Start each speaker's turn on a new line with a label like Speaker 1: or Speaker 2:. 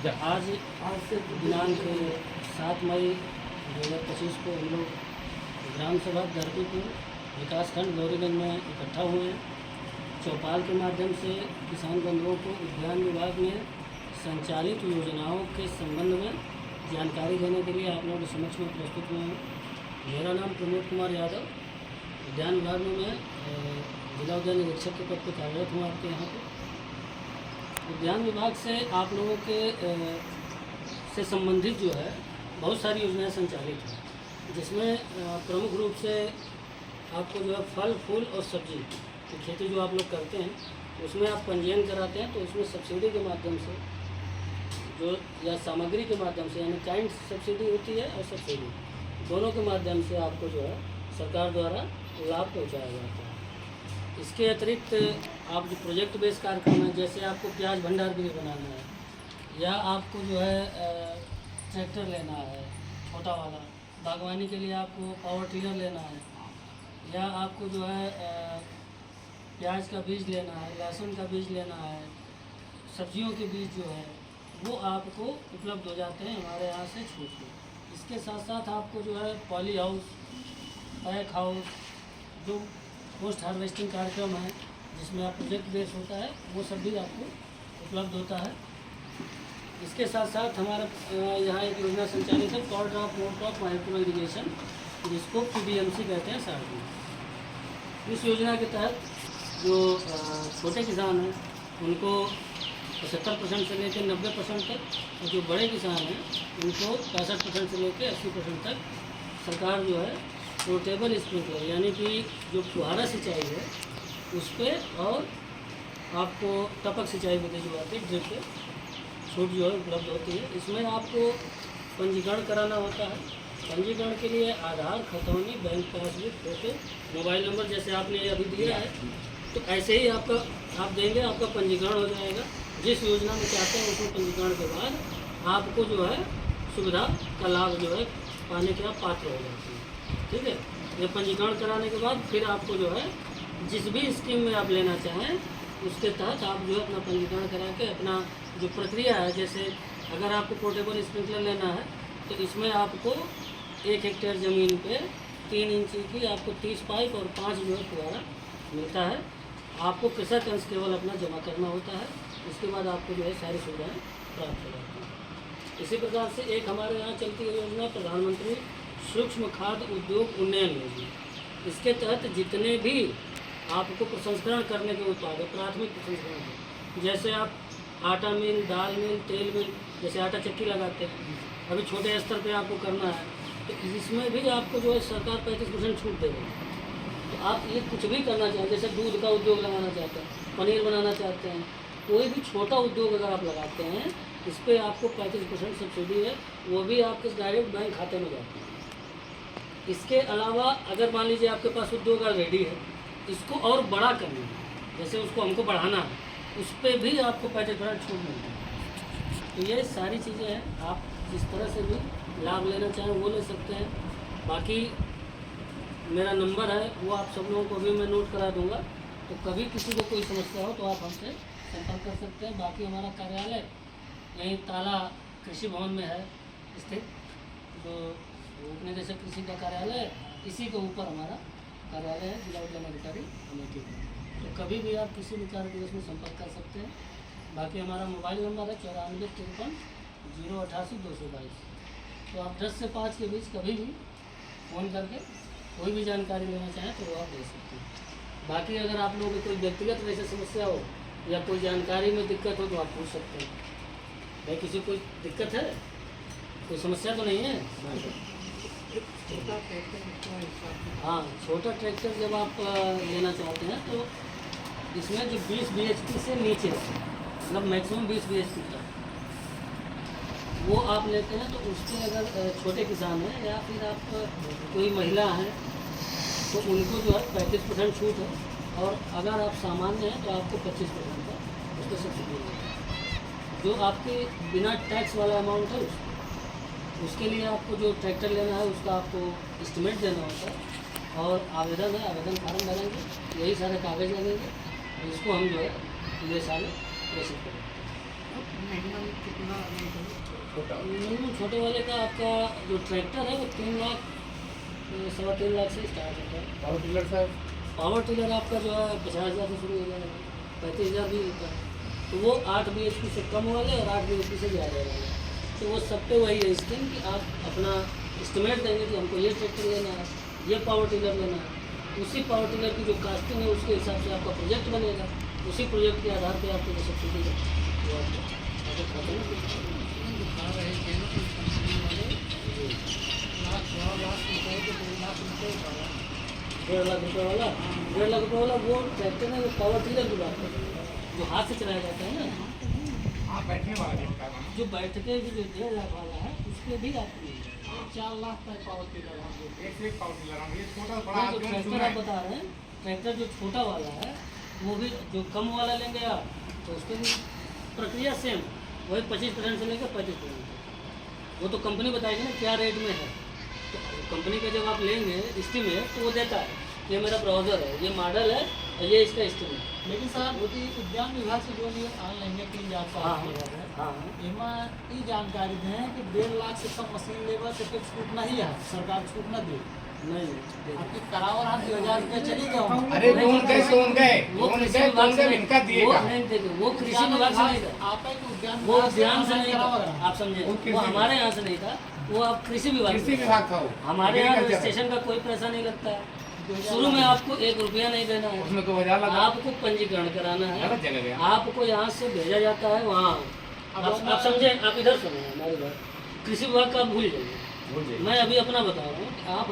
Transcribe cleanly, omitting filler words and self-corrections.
Speaker 1: आज से दिनांक 7 मई 2025 को हम लोग ग्राम सभा धरतीपुर विकासखंड गौरीगंज में इकट्ठा हुए हैं। चौपाल के माध्यम से किसान बंधुओं को उद्यान विभाग में संचालित योजनाओं के संबंध में जानकारी देने के लिए आप लोगों के समक्ष में प्रस्तुत हुए हैं। मेरा नाम प्रमोद कुमार यादव, उद्यान विभाग में मैं जिला उद्यान निरीक्षक के पद पर कार्यरत हूँ आपके यहाँ पर। उद्यान विभाग से आप लोगों के से संबंधित जो है बहुत सारी योजनाएं संचालित हैं, जिसमें प्रमुख रूप से आपको जो है फल फूल और सब्जी की खेती जो आप लोग करते हैं उसमें आप पंजीयन कराते हैं, तो उसमें सब्सिडी के माध्यम से जो या सामग्री के माध्यम से यानी काइंड सब्सिडी होती है और सब्सिडी दोनों के माध्यम से आपको जो है सरकार द्वारा लाभ पहुँचाया जाता है। इसके अतिरिक्त आप जो प्रोजेक्ट बेस कार्यक्रम है, जैसे आपको प्याज भंडार गृह बनाना है या आपको जो है ट्रैक्टर लेना है छोटा वाला, बागवानी के लिए आपको पावर टिलर लेना है, या आपको जो है प्याज का बीज लेना है, लहसुन का बीज लेना है, सब्जियों के बीज जो है वो आपको उपलब्ध हो जाते हैं हमारे यहाँ से छूट में। इसके साथ साथ आपको जो है पॉली हाउस, पैक हाउस, जो पोस्ट हार्वेस्टिंग कार्यक्रम है जिसमें आप प्रोजेक्ट बेस होता है, वो सब भी आपको उपलब्ध होता है। इसके साथ साथ हमारा यहाँ एक योजना संचालित है power drop mode drop micro irrigation, जिसको PDMC कहते हैं साथ में। इस योजना के तहत जो छोटे किसान हैं उनको 75% से लेकर 90% तक, और जो बड़े किसान हैं उनको 65% से लेकर 80% तक सरकार जो है पोर्टेबल स्प्रिंकलर यानी कि जो फुहारा सिंचाई है उस पर और आपको टपक सिंचाई विधि जो आती है ड्रिप पे छूट जो है उपलब्ध होती है। इसमें आपको पंजीकरण कराना होता है। पंजीकरण के लिए आधार, खतौनी, bank passbook, photo, mobile number जैसे आपने अभी दिया है, तो ऐसे ही आप देंगे, आपका पंजीकरण हो जाएगा। जिस योजना में चाहते हैं उसमें पंजीकरण के बाद आपको जो है सुविधा का लाभ जो है पाने के आप पात्र हो जाते हैं। ठीक है, ये पंजीकरण कराने के बाद फिर आपको जो है जिस भी स्कीम में आप लेना चाहें उसके तहत आप जो है अपना पंजीकरण करा के अपना जो प्रक्रिया है, जैसे अगर आपको पोर्टेबल स्प्रिंकलर लेना है तो इसमें आपको 1 हेक्टेयर ज़मीन पे 3 इंची की आपको 30 पाइप और 5 जो है फुहारा मिलता है। आपको कृषक अंश केवल अपना जमा करना होता है, इसके बाद आपको जो है सारी सुविधाएँ प्राप्त हो जाती हैं। इसी प्रकार से एक हमारे यहाँ चलती है योजना प्रधानमंत्री सूक्ष्म खाद्य उद्योग उन्नयन योजना। इसके तहत जितने भी आपको प्रसंस्करण करने के उत्पाद है, प्राथमिक प्रसंस्करण, जैसे आप आटा मिल, दाल मिल, तेल मिल, जैसे आटा चक्की लगाते हैं, अभी छोटे स्तर पे आपको करना है तो इसमें भी आपको जो है सरकार 35% छूट देगी। तो आप ये कुछ भी करना चाहें, जैसे दूध का उद्योग लगाना चाहते हैं, पनीर बनाना चाहते हैं, कोई भी छोटा उद्योग अगर आप लगाते हैं इस पर आपको 35% सब्सिडी है, वो भी आपके डायरेक्ट बैंक खाते में जाती है। इसके अलावा अगर मान लीजिए आपके पास उद्योग ऑलरेडी है, इसको और बड़ा करना है, जैसे उसको हमको बढ़ाना है, उस पर भी आपको 35% छूट मिलती है। तो ये सारी चीज़ें हैं, आप जिस तरह से भी लाभ लेना चाहें वो ले सकते हैं। बाकी मेरा नंबर है वो आप सब लोगों को भी मैं नोट करा दूँगा, तो कभी किसी को कोई समस्या हो तो आप हमसे संपर्क कर सकते हैं। बाकी हमारा कार्यालय यहीं ताला कृषि भवन में है स्थित, जो उपनिदेशक कृषि का कार्यालय है, इसी के ऊपर हमारा कार्यालय है जिला उद्यान अधिकारी अमेठी में। तो कभी भी आप किसी भी कार्य दिवस में संपर्क कर सकते हैं। बाकी हमारा मोबाइल नंबर है 9453 088 222। तो आप 10 से 5 के बीच कभी भी फ़ोन करके कोई भी जानकारी लेना चाहें तो वो आप दे सकते हैं। बाकी अगर आप लोगों को कोई व्यक्तिगत वैसे समस्या हो या कोई जानकारी में दिक्कत हो तो आप पूछ सकते हैं। भाई किसी को दिक्कत है, कोई समस्या तो नहीं है? हाँ, छोटा ट्रैक्टर जब आप लेना चाहते हैं तो इसमें जो 20 bhp से नीचे मतलब मैक्सिमम 20 bhp का वो आप लेते हैं, तो उसके अगर छोटे किसान हैं या फिर आप कोई महिला हैं तो उनको जो है 35% छूट है, और अगर आप सामान्य हैं तो आपको 25% का उसको सब्सिडी है। जो आपके बिना टैक्स वाला अमाउंट है उसके लिए आपको जो ट्रैक्टर लेना है उसका आपको एस्टिमेट देना होता है, और आवेदन है, आवेदन फार्म भरेंगे, यही सारे कागज़ लगेंगे, इसको हम जो है ये सारे प्रेषित करेंगे।
Speaker 2: कितना छोटा
Speaker 1: मिनिमम छोटे वाले का आपका जो ट्रैक्टर है वो 3 लाख 3.25 लाख से स्टार्ट होता है।
Speaker 2: पावर टिलर साहब
Speaker 1: पावर टिलर आपका जो है 50,000 से शुरू हो जाएगा, 35,000 भी होता है। तो वो 8 BHP से कम वाले और 8 BHP से ज़्यादा वाले, तो वो सब पे वही है स्कीम कि आप अपना एस्टिमेट देंगे कि हमको ये ट्रैक्टर लेना है, ये पावर टिलर लेना है। उसी पावर टिलर की जो कास्टिंग है उसके हिसाब से आपका प्रोजेक्ट बनेगा, उसी प्रोजेक्ट के आधार पर आपको जो सब्सिडी है वो आपको खाते में दिखा रहे थे ना कुछ कंपनी वाले, लाख 1.5 लाख रुपये तो 2 लाख रुपये वाला, 1.5 लाख रुपये वाला, 1.5 लाख रुपये वाला वो ट्रैक्टर है, वो पावर टिलर की बात है जो हाथ से चलाया जाता है ना।
Speaker 2: हाँ बैठने वाला
Speaker 1: जो बैठ के भी जो 1.5 लाख वाला है उसके भी आपको 4 लाख का पावर टिलर है।
Speaker 2: एक पावर टिलर ये छोटा बड़ा
Speaker 1: जो ट्रैक्टर आप बता रहे हैं, ट्रैक्टर जो छोटा वाला है वो भी जो कम वाला लेंगे आप तो उसके भी प्रक्रिया सेम वही 25% से लेकर 35%। वो तो कंपनी बताएगी ना क्या रेट में है, तो कंपनी का जब आप लेंगे एस्टीमेट तो वो देता है ये मेरा ब्राउज़र है, ये मॉडल है और ये इसका एस्टीमेट।
Speaker 3: लेकिन साहब वो तो उद्यान विभाग से जो भी ऑनलाइन के लिए आपका
Speaker 1: हाँ
Speaker 3: एમાં ये जानकारी दें कि 1.5 लाख से कम मशीन लेबर से कुछ छूट नहीं है, सरकार छूट न दे।
Speaker 1: नहीं
Speaker 3: आपकी करावर हाथ 2,000 रुपये चली गए।
Speaker 2: अरे लोन गए
Speaker 1: वो कृषि विभाग से
Speaker 2: इनका
Speaker 1: वो
Speaker 2: दिएगा
Speaker 1: नहीं देंगे, वो कृषि विभाग से नहीं था,
Speaker 3: आप उद्यान
Speaker 1: वो
Speaker 3: विभाग
Speaker 1: ध्यान से
Speaker 3: ऑनलाइन
Speaker 1: नहीं था,
Speaker 3: करावा
Speaker 1: आप समझे,
Speaker 2: वो कृषि
Speaker 1: वो हमारे यहाँ से नहीं था, वो आप कृषि विभाग
Speaker 2: कृषि
Speaker 1: से।
Speaker 2: विभाग था वो
Speaker 1: हमारे यहाँ
Speaker 2: Agriculture।
Speaker 1: रजिस्ट्रेशन का कोई पैसा नहीं लगता है, शुरू में आपको 1 रुपया नहीं देना है,
Speaker 2: उसमें 2,000 लगा
Speaker 1: आपको पंजीकरण कराना है,
Speaker 2: गलत जगह गया
Speaker 1: आपको यहाँ से भेजा जाता है वहाँ। आप समझे, आप इधर सुनो हमारी बात, कृषि विभाग का आप भूल जाइए,
Speaker 2: भूल जाइए।
Speaker 1: मैं अभी अपना बता रहा हूँ कि आप